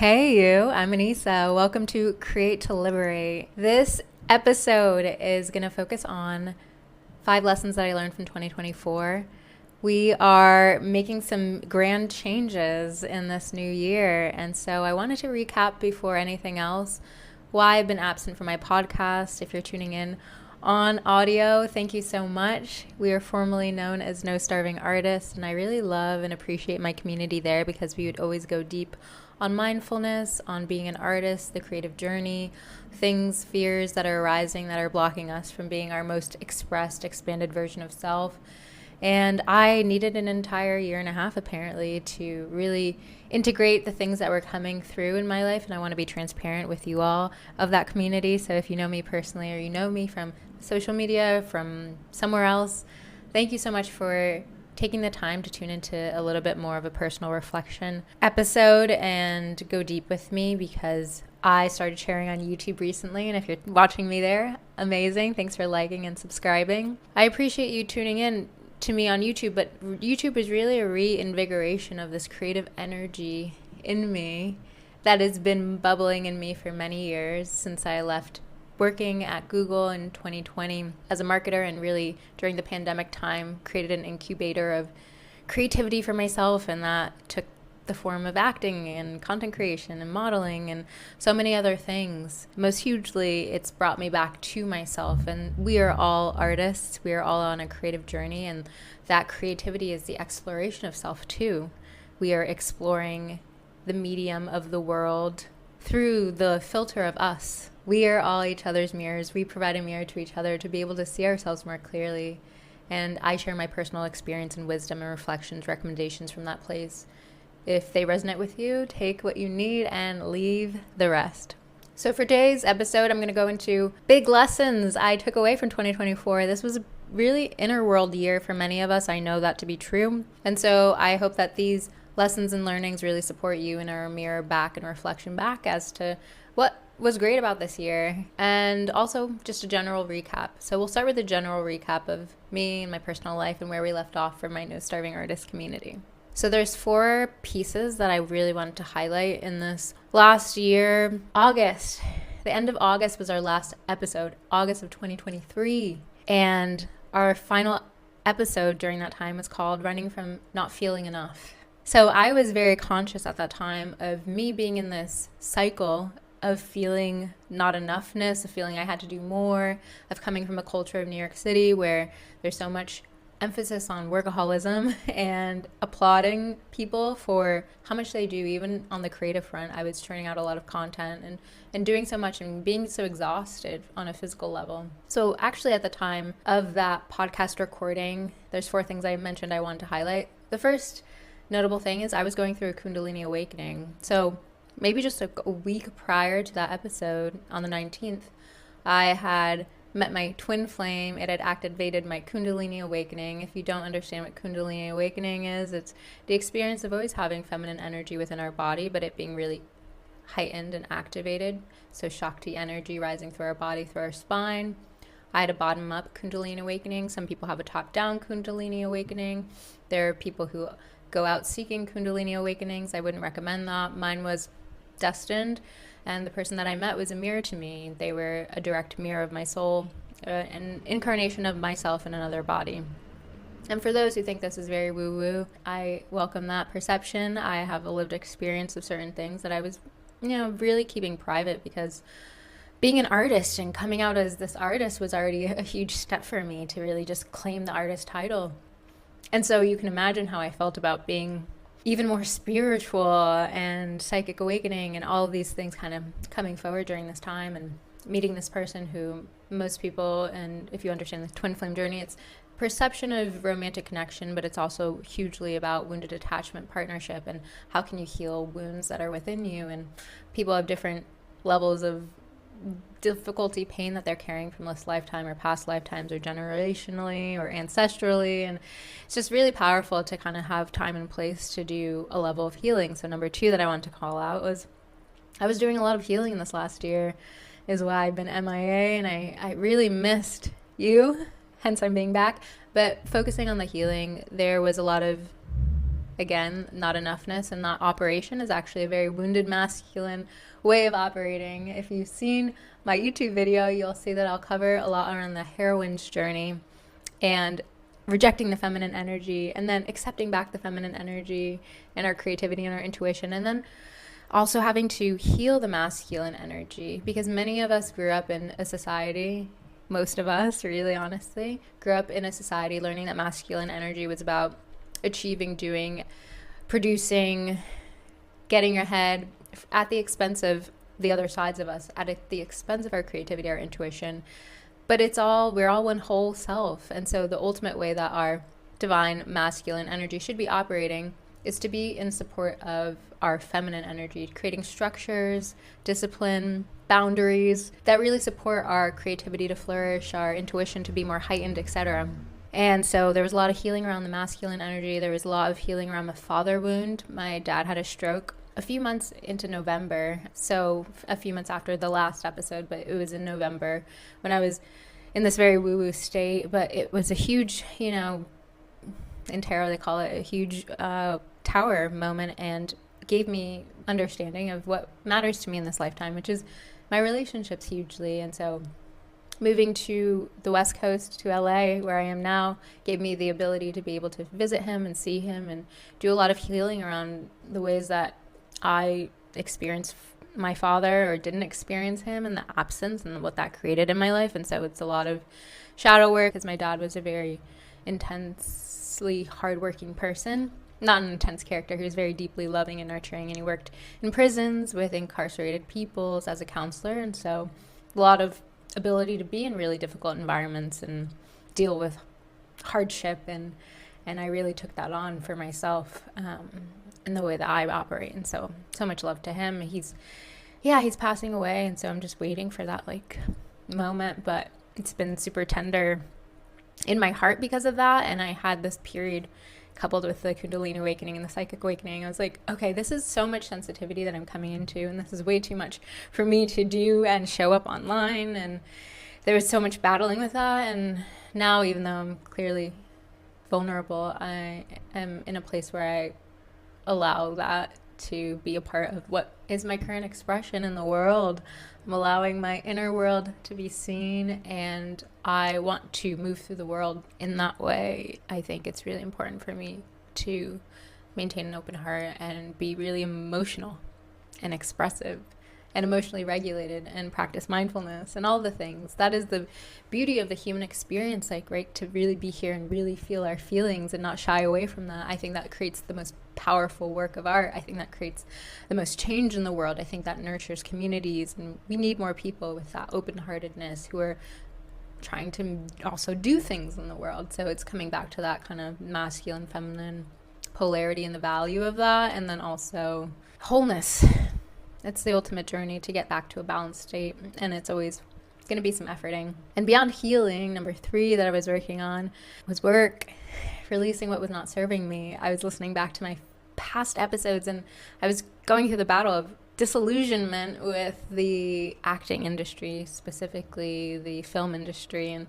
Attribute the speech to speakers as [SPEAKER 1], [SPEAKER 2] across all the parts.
[SPEAKER 1] Hey you, I'm Anissa. Welcome to Create to Liberate. This episode is going to focus on 5 lessons that I learned from 2024. We are making some grand changes in this new year, and so I wanted to recap before anything else why I've been absent from my podcast. If you're tuning in on audio, thank you so much. We are formerly known as No Starving Artists, and I really love and appreciate my community there because we would always go deep on mindfulness, on being an artist, the creative journey, things, fears that are arising that are blocking us from being our most expressed, expanded version of self. And I needed an entire year and a half, apparently, to really integrate the things that were coming through in my life. And I want to be transparent with you all of that community. So if you know me personally or you know me from social media, from somewhere else, thank you so much for taking the time to tune into a little bit more of a personal reflection episode and go deep with me, because I started sharing on YouTube recently, and if you're watching me there, amazing. Thanks for liking and subscribing. I appreciate you tuning in to me on YouTube, but YouTube is really a reinvigoration of this creative energy in me that has been bubbling in me for many years since I left working at Google in 2020 as a marketer, and really during the pandemic time created an incubator of creativity for myself, and that took the form of acting and content creation and modeling and so many other things. Most hugely, it's brought me back to myself, and we are all artists. We are all on a creative journey, and that creativity is the exploration of self too. We are exploring the medium of the world through the filter of us. We are all each other's mirrors. We provide a mirror to each other to be able to see ourselves more clearly. And I share my personal experience and wisdom and reflections, recommendations from that place. If they resonate with you, take what you need and leave the rest. So for today's episode, I'm going to go into big lessons I took away from 2024. This was a really inner world year for many of us. I know that to be true. And so I hope that these lessons and learnings really support you in our mirror back and reflection back as to what was great about this year, and also just a general recap. So we'll start with a general recap of me and my personal life and where we left off for my No Starving Artist community. So there's 4 pieces that I really wanted to highlight in this last year. August, the end of August was our last episode, August of 2023. And our final episode during that time was called Running from Not Feeling Enough. So I was very conscious at that time of me being in this cycle of feeling not enoughness, of feeling I had to do more, of coming from a culture of New York City where there's so much emphasis on workaholism and applauding people for how much they do. Even on the creative front, I was churning out a lot of content and doing so much and being so exhausted on a physical level. So actually at the time of that podcast recording, there's 4 things I mentioned I wanted to highlight. The first notable thing is I was going through a Kundalini awakening. So maybe just a week prior to that episode, on the 19th, I had met my twin flame. It had activated my Kundalini awakening. If you don't understand what Kundalini awakening is, it's the experience of always having feminine energy within our body, but it being really heightened and activated. So Shakti energy rising through our body, through our spine. I had a bottom-up Kundalini awakening. Some people have a top-down Kundalini awakening. There are people who go out seeking Kundalini awakenings. I wouldn't recommend that. Mine was destined, and the person that I met was a mirror to me. They were a direct mirror of my soul, an incarnation of myself in another body. And for those who think this is very woo-woo, I welcome that perception. I have a lived experience of certain things that I was, really keeping private, because being an artist and coming out as this artist was already a huge step for me to really just claim the artist title. And so you can imagine how I felt about being even more spiritual and psychic awakening and all of these things kind of coming forward during this time, and meeting this person who most people, and if you understand the twin flame journey, it's perception of romantic connection, but it's also hugely about wounded attachment, partnership, and how can you heal wounds that are within you. And people have different levels of difficulty, pain that they're carrying from this lifetime or past lifetimes or generationally or ancestrally, and it's just really powerful to kind of have time and place to do a level of healing. So number 2 that I wanted to call out was I was doing a lot of healing this last year, is why I've been MIA, and I really missed you, hence I'm being back. But focusing on the healing, there was a lot of again, not enoughness and not operation is actually a very wounded masculine way of operating. If you've seen my YouTube video, you'll see that I'll cover a lot around the heroine's journey and rejecting the feminine energy and then accepting back the feminine energy and our creativity and our intuition, and then also having to heal the masculine energy, because many of us grew up in a society, most of us really honestly grew up in a society learning that masculine energy was about achieving, doing, producing, getting ahead at the expense of the other sides of us, at the expense of our creativity, our intuition. But we're all one whole self. And so the ultimate way that our divine masculine energy should be operating is to be in support of our feminine energy, creating structures, discipline, boundaries that really support our creativity to flourish, our intuition to be more heightened, etc. And so there was a lot of healing around the masculine energy. There was a lot of healing around the father wound. My dad had a stroke a few months into November, so a few months after the last episode, but it was in November when I was in this very woo-woo state. But it was a huge, in tarot they call it a huge tower moment, and gave me understanding of what matters to me in this lifetime, which is my relationships hugely. And so moving to the West Coast, to LA, where I am now, gave me the ability to be able to visit him and see him and do a lot of healing around the ways that I experienced my father or didn't experience him, and the absence and what that created in my life. And so it's a lot of shadow work, because my dad was a very intensely hardworking person. Not an intense character. He was very deeply loving and nurturing, and he worked in prisons with incarcerated peoples as a counselor. And so a lot of ability to be in really difficult environments and deal with hardship, and I really took that on for myself in the way that I operate. And so much love to him. He's passing away, and so I'm just waiting for that moment, but it's been super tender in my heart because of that. And I had this period coupled with the Kundalini awakening and the psychic awakening. I was like, okay, this is so much sensitivity that I'm coming into, and this is way too much for me to do and show up online. And there was so much battling with that. And now, even though I'm clearly vulnerable, I am in a place where I allow that to be a part of what is my current expression in the world. I'm allowing my inner world to be seen, and I want to move through the world in that way. I think it's really important for me to maintain an open heart and be really emotional and expressive and emotionally regulated and practice mindfulness and all the things. That is the beauty of the human experience, right? To really be here and really feel our feelings and not shy away from that. I think that creates the most powerful work of art. I think that creates the most change in the world. I think that nurtures communities, and we need more people with that open-heartedness who are trying to also do things in the world. So it's coming back to that kind of masculine, feminine polarity and the value of that, and then also wholeness. It's the ultimate journey to get back to a balanced state, and it's always going to be some efforting. And beyond healing, number 3 that I was working on was work, releasing what was not serving me. I was listening back to my past episodes, and I was going through the battle of disillusionment with the acting industry, specifically the film industry, and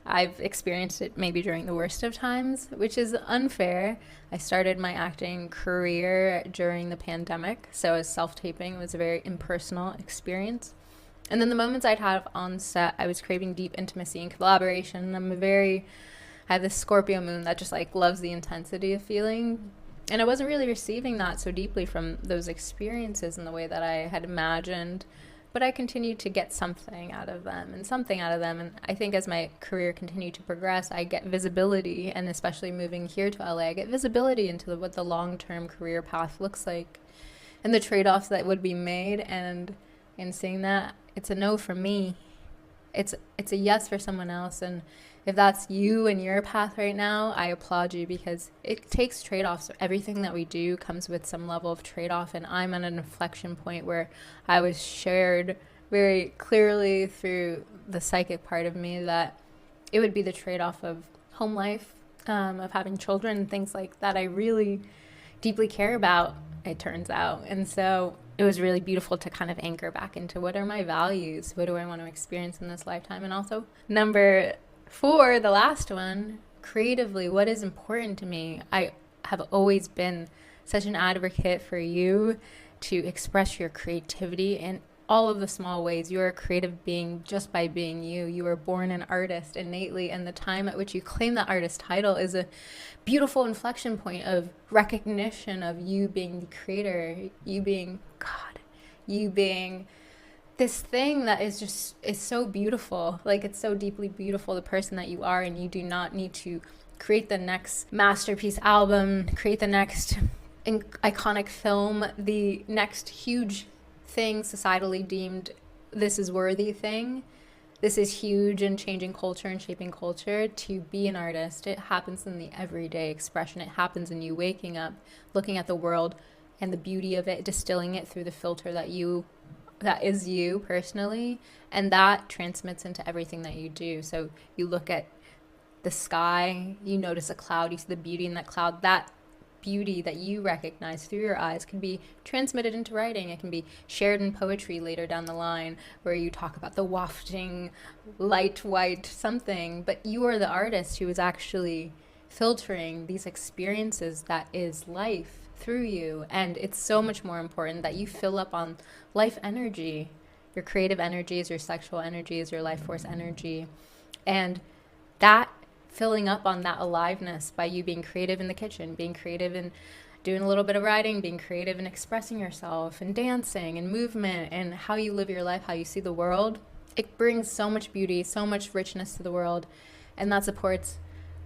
[SPEAKER 1] I've experienced it maybe during the worst of times, which is unfair. I started my acting career during the pandemic, so as self-taping was a very impersonal experience. And then the moments I'd have on set, I was craving deep intimacy and collaboration. I have this Scorpio moon that just loves the intensity of feeling. And I wasn't really receiving that so deeply from those experiences in the way that I had imagined. But I continued to get something out of them. And I think as my career continued to progress, I get visibility, and especially moving here to LA, I get visibility into what the long-term career path looks like and the trade-offs that would be made. And in seeing that, it's a no for me. It's a yes for someone else. And if that's you and your path right now, I applaud you, because it takes trade-offs. Everything that we do comes with some level of trade-off, and I'm at an inflection point where I was shared very clearly through the psychic part of me that it would be the trade-off of home life, of having children, and things like that I really deeply care about, it turns out. And so it was really beautiful to kind of anchor back into what are my values, what do I want to experience in this lifetime. And also number 4, the last one, creatively, what is important to me. I have always been such an advocate for you to express your creativity in all of the small ways. You're a creative being just by being you. You were born an artist innately, and the time at which you claim that artist title is a beautiful inflection point of recognition of you being the creator, you being God, you being this thing that is so beautiful. Like, it's so deeply beautiful, the person that you are, and you do not need to create the next masterpiece album, create the next iconic film, the next huge thing societally deemed this is worthy thing. This is huge in changing culture and shaping culture. To be an artist, it happens in the everyday expression. It happens in you waking up, looking at the world and the beauty of it, distilling it through the filter that is you personally, and that transmits into everything that you do. So you look at the sky, you notice a cloud, you see the beauty in that cloud. That beauty that you recognize through your eyes can be transmitted into writing. It can be shared in poetry later down the line, where you talk about the wafting light white something, but you are the artist who is actually filtering these experiences that is life through you. And it's so much more important that you fill up on life energy, your creative energies, your sexual energies, your life force energy, and that filling up on that aliveness by you being creative in the kitchen, being creative in doing a little bit of writing, being creative in expressing yourself and dancing and movement and how you live your life, how you see the world. It brings so much beauty, so much richness to the world, and that supports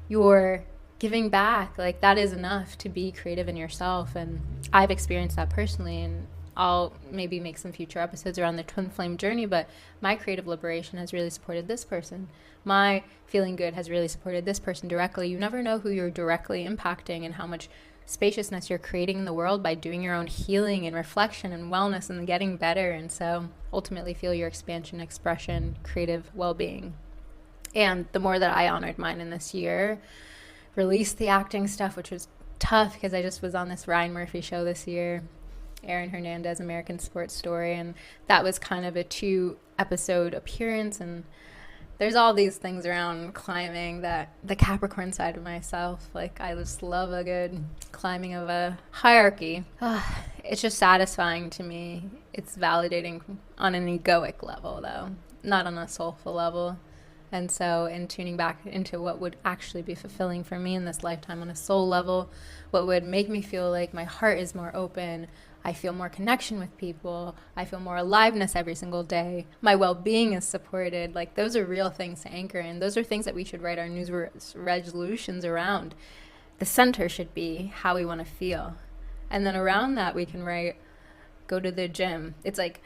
[SPEAKER 1] your giving back. Like, that is enough to be creative in yourself, and I've experienced that personally, and I'll maybe make some future episodes around the twin flame journey, but my creative liberation has really supported this person. My feeling good has really supported this person directly. You never know who you're directly impacting and how much spaciousness you're creating in the world by doing your own healing and reflection and wellness and getting better. And so ultimately feel your expansion, expression, creative well-being. And the more that I honored mine in this year, released the acting stuff, which was tough because I just was on this Ryan Murphy show this year, Aaron Hernandez, American Sports Story, and that was kind of a 2-episode appearance. And there's all these things around climbing that the Capricorn side of myself, like, I just love a good climbing of a hierarchy. It's just satisfying to me. It's validating on an egoic level, though, not on a soulful level. And so in tuning back into what would actually be fulfilling for me in this lifetime on a soul level, what would make me feel like my heart is more open, I feel more connection with people, I feel more aliveness every single day, my well-being is supported. Like, those are real things to anchor in. Those are things that we should write our New Year's resolutions around. The center should be how we want to feel. And then around that we can write, go to the gym. It's like,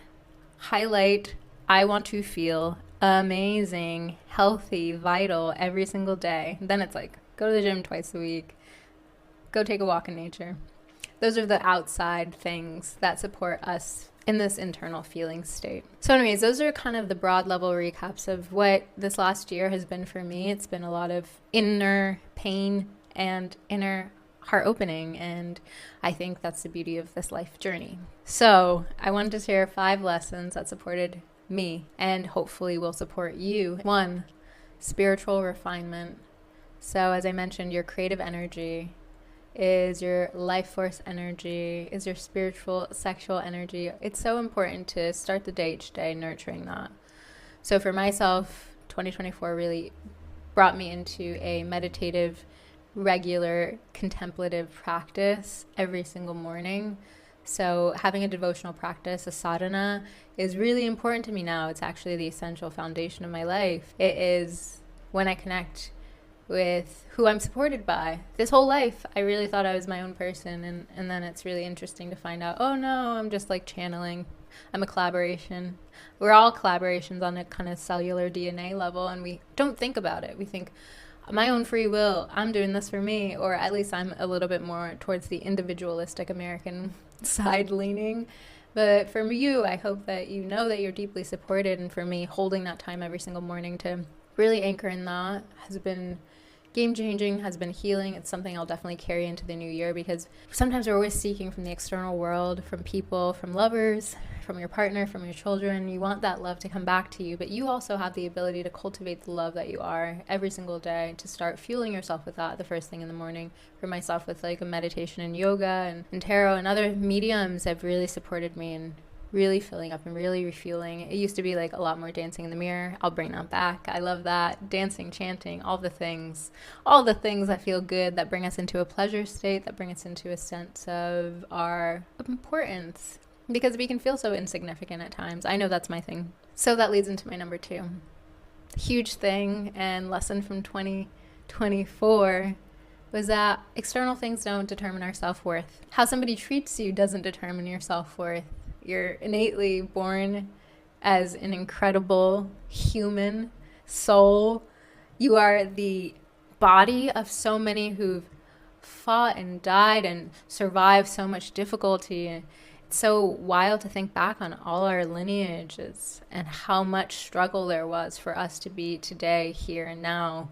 [SPEAKER 1] highlight, I want to feel amazing, healthy, vital every single day. Then it's like, go to the gym twice a week, go take a walk in nature. Those are the outside things that support us in this internal feeling state. So anyways, those are kind of the broad level recaps of what this last year has been for me. It's been a lot of inner pain and inner heart opening, and I think that's the beauty of this life journey. So I wanted to share 5 lessons that supported me and hopefully will support you. 1, spiritual refinement. So as I mentioned, your creative energy is your life force energy, is your spiritual, sexual energy. It's so important to start the day each day nurturing that. So for myself, 2024 really brought me into a meditative, regular, contemplative practice every single morning. So having a devotional practice, a sadhana, is really important to me now. It's actually the essential foundation of my life. It is when I connect with who I'm supported by. This whole life, I really thought I was my own person, and then it's really interesting to find out, oh no, I'm just like channeling. I'm a collaboration. We're all collaborations on a kind of cellular DNA level, and we don't think about it. We think, my own free will, I'm doing this for me, or at least I'm a little bit more towards the individualistic American side leaning. But for you, I hope that you know that you're deeply supported, and for me, holding that time every single morning to really anchor in that has been game changing, has been healing. It's something I'll definitely carry into the new year, because sometimes we're always seeking from the external world, from people, from lovers, from your partner, from your children. You want that love to come back to you, but you also have the ability to cultivate the love that you are every single day, to start fueling yourself with that the first thing in the morning. For myself, with like a meditation and yoga and tarot and other mediums have really supported me in really filling up and really refueling. It used to be like a lot more dancing in the mirror. I'll bring that back. I love that. Dancing, chanting, all the things that feel good, that bring us into a pleasure state, that bring us into a sense of our importance, because we can feel so insignificant at times. I know that's my thing. So that leads into my number 2. Huge thing and lesson from 2024 was that external things don't determine our self-worth. How somebody treats you doesn't determine your self-worth. You're innately born as an incredible human soul. You are the body of so many who've fought and died and survived so much difficulty. It's so wild to think back on all our lineages and how much struggle there was for us to be today, here and now.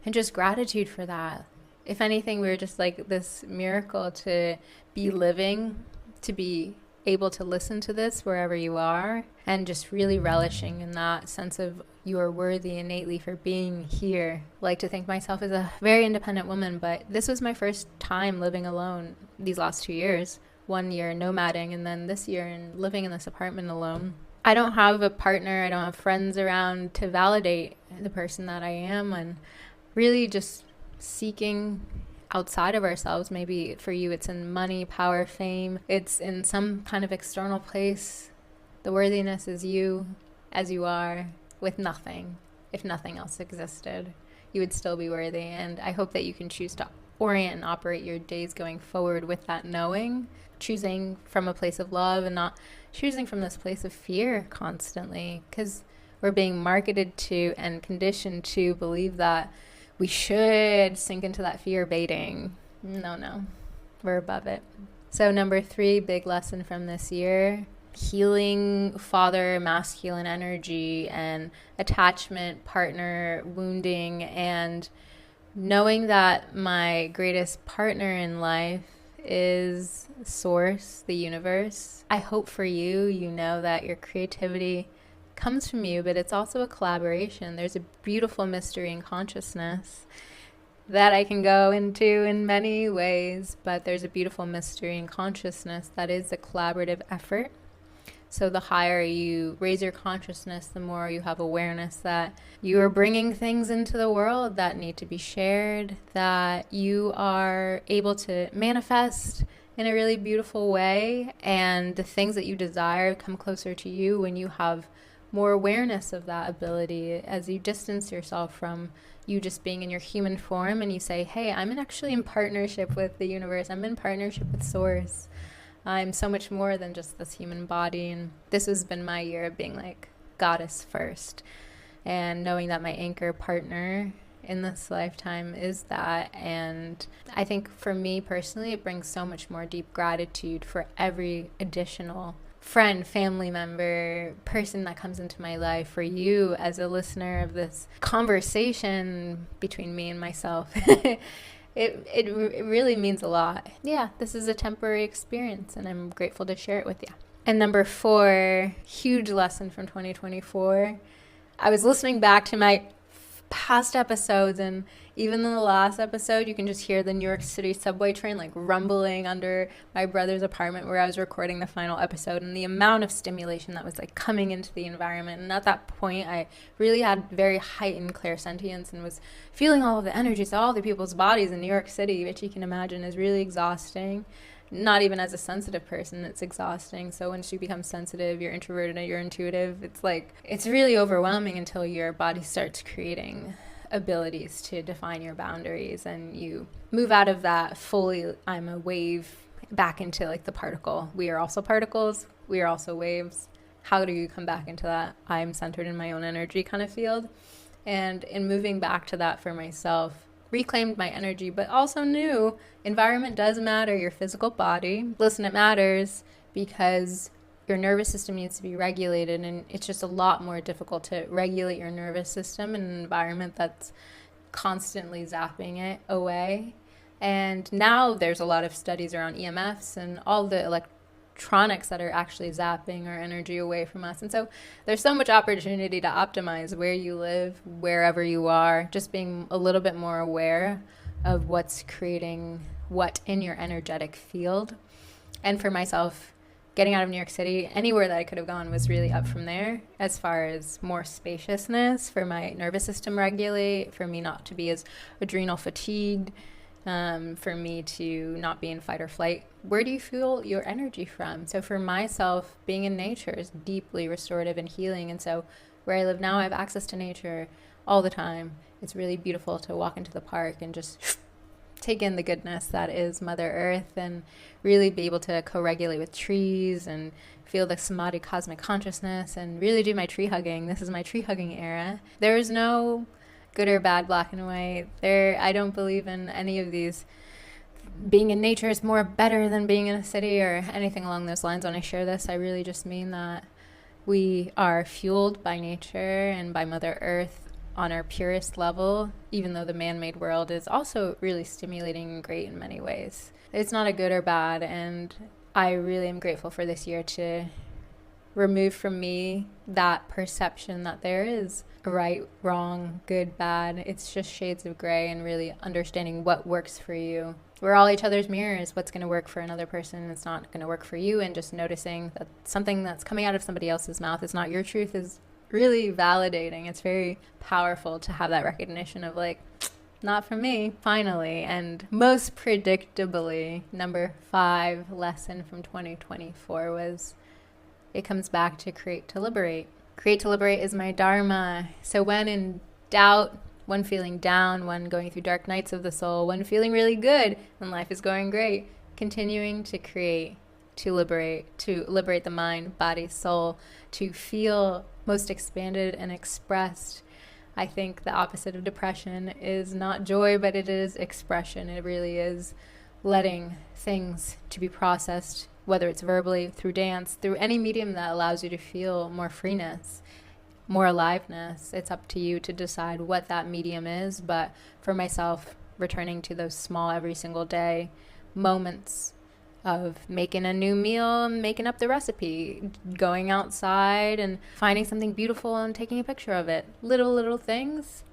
[SPEAKER 1] And just gratitude for that. If anything, we were just like this miracle to be living, to be able to listen to this wherever you are, and just really relishing in that sense of you are worthy innately for being here. I like to think myself as a very independent woman, but this was my first time living alone these last 2 years. 1 year nomading, and then this year and living in this apartment alone. I don't have a partner, I don't have friends around to validate the person that I am, and really just seeking outside of ourselves. Maybe for you it's in money, power, fame. It's in some kind of external place. The worthiness is you as you are, with nothing. If nothing else existed, you would still be worthy. And I hope that you can choose to orient and operate your days going forward with that knowing, choosing from a place of love and not choosing from this place of fear constantly, because we're being marketed to and conditioned to believe that we should sink into that fear baiting. No, we're above it. So number 3, big lesson from this year, healing father masculine energy and attachment, partner wounding, and knowing that my greatest partner in life is source, the universe. I hope for you, you know that your creativity comes from you, but it's also a collaboration. There's a beautiful mystery in consciousness that I can go into in many ways, but there's a beautiful mystery in consciousness that is a collaborative effort. So the higher you raise your consciousness, the more you have awareness that you are bringing things into the world that need to be shared, that you are able to manifest in a really beautiful way, and the things that you desire come closer to you when you have more awareness of that ability, as you distance yourself from you just being in your human form and you say, hey, I'm actually in partnership with the universe. I'm in partnership with source. I'm so much more than just this human body. And this has been my year of being like goddess first, and knowing that my anchor partner in this lifetime is that. And I think for me personally, it brings so much more deep gratitude for every additional friend, family member, person that comes into my life, for you as a listener of this conversation between me and myself. It really means a lot. Yeah, this is a temporary experience, and I'm grateful to share it with you. And number 4, huge lesson from 2024. I was listening back to my past episodes, and even in the last episode, you can just hear the New York City subway train like rumbling under my brother's apartment where I was recording the final episode, and the amount of stimulation that was like coming into the environment. And at that point, I really had very heightened clairsentience and was feeling all of the energies of all the people's bodies in New York City, which you can imagine is really exhausting. Not even as a sensitive person, it's exhausting. So once you become sensitive, you're introverted and you're intuitive, it's really overwhelming until your body starts creating abilities to define your boundaries, and you move out of that fully I'm a wave back into like the particle. We are also particles, we are also waves. How do you come back into that I'm centered in my own energy kind of field? And in moving back to that for myself, reclaimed my energy, but also knew environment does matter, your physical body. Listen, it matters because your nervous system needs to be regulated, and it's just a lot more difficult to regulate your nervous system in an environment that's constantly zapping it away. And now there's a lot of studies around EMFs and all the electronics that are actually zapping our energy away from us. And so there's so much opportunity to optimize where you live, wherever you are, just being a little bit more aware of what's creating what in your energetic field. And for myself, getting out of New York City, anywhere that I could have gone was really up from there as far as more spaciousness for my nervous system regulate, for me not to be as adrenal fatigued, for me to not be in fight or flight. Where do you feel your energy from? So for myself, being in nature is deeply restorative and healing. And so where I live now, I have access to nature all the time. It's really beautiful to walk into the park and just take in the goodness that is Mother Earth and really be able to co-regulate with trees and feel the samadhi cosmic consciousness and really do my tree hugging. This is my tree hugging era. There is no good or bad, black and white. I don't believe in any of these. Being in nature is more better than being in a city or anything along those lines. When I share this, I really just mean that we are fueled by nature and by Mother Earth on our purest level, even though the man-made world is also really stimulating and great in many ways. It's not a good or bad, and I really am grateful for this year to remove from me that perception that there is a right, wrong, good, bad. It's just shades of gray and really understanding what works for you. We're all each other's mirrors. What's going to work for another person, it's not going to work for you, and just noticing that something that's coming out of somebody else's mouth is not your truth is really validating. It's very powerful to have that recognition of not for me, finally. And most predictably, number 5 lesson from 2024 was it comes back to create to liberate. Create to liberate is my dharma. So when in doubt, when feeling down, when going through dark nights of the soul, when feeling really good, when life is going great, continuing to create to liberate the mind, body, soul, to feel most expanded and expressed. I think the opposite of depression is not joy, but it is expression. It really is letting things to be processed, whether it's verbally, through dance, through any medium that allows you to feel more freeness, more aliveness. It's up to you to decide what that medium is. But for myself, returning to those small every single day moments of making a new meal and making up the recipe, going outside and finding something beautiful and taking a picture of it. Little things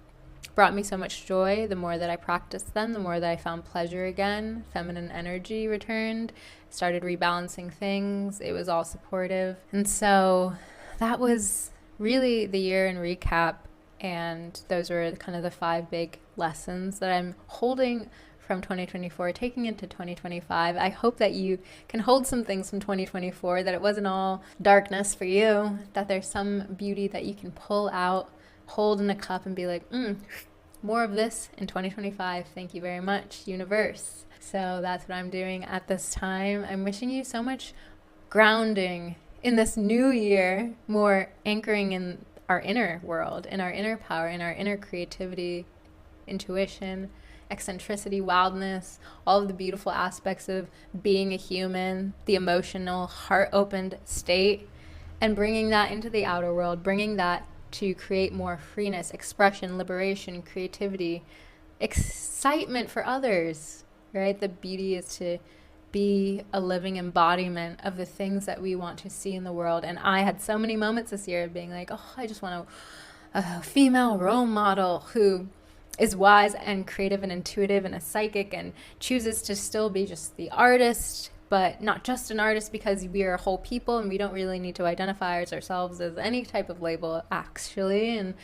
[SPEAKER 1] brought me so much joy. The more that I practiced them, the more that I found pleasure again. Feminine energy returned, started rebalancing things. It was all supportive. And so that was really the year in recap. And those were kind of the 5 big lessons that I'm holding from 2024, taking into 2025. I hope that you can hold some things from 2024, that it wasn't all darkness for you, that there's some beauty that you can pull out, hold in a cup and be like, more of this in 2025. Thank you very much, universe. So that's what I'm doing at this time. I'm wishing you so much grounding in this new year, more anchoring in our inner world, in our inner power, in our inner creativity, intuition, eccentricity, wildness, all of the beautiful aspects of being a human, the emotional, heart-opened state, and bringing that into the outer world, bringing that to create more freeness, expression, liberation, creativity, excitement for others, right? The beauty is to be a living embodiment of the things that we want to see in the world. And I had so many moments this year of being like, I just want a female role model who is wise and creative and intuitive and a psychic and chooses to still be just the artist, but not just an artist, because we are a whole people and we don't really need to identify ourselves as any type of label, actually. And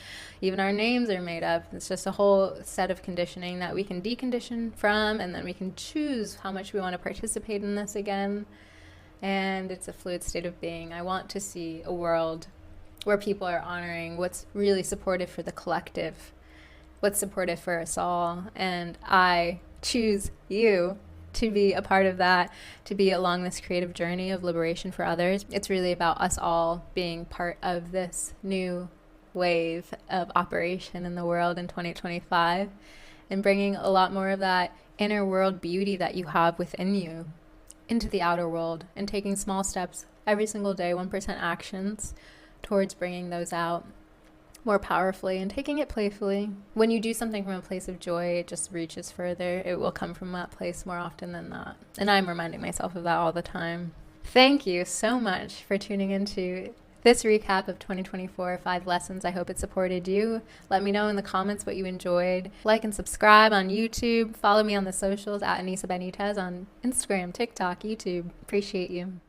[SPEAKER 1] even our names are made up. It's just a whole set of conditioning that we can decondition from, and then we can choose how much we want to participate in this again. And it's a fluid state of being. I want to see a world where people are honoring what's really supportive for the collective, what's supportive for us all. And I choose you to be a part of that, to be along this creative journey of liberation for others. It's really about us all being part of this new wave of operation in the world in 2025, and bringing a lot more of that inner world beauty that you have within you into the outer world, and taking small steps every single day, 1% actions towards bringing those out. more powerfully and taking it playfully. When you do something from a place of joy, it just reaches further. It will come from that place more often than not. And I'm reminding myself of that all the time. Thank you so much for tuning into this recap of 2024, 5 lessons. I hope it supported you. Let me know in the comments what you enjoyed. Like and subscribe on YouTube. Follow me on the socials at Anissa Benitez on Instagram, TikTok, YouTube. Appreciate you.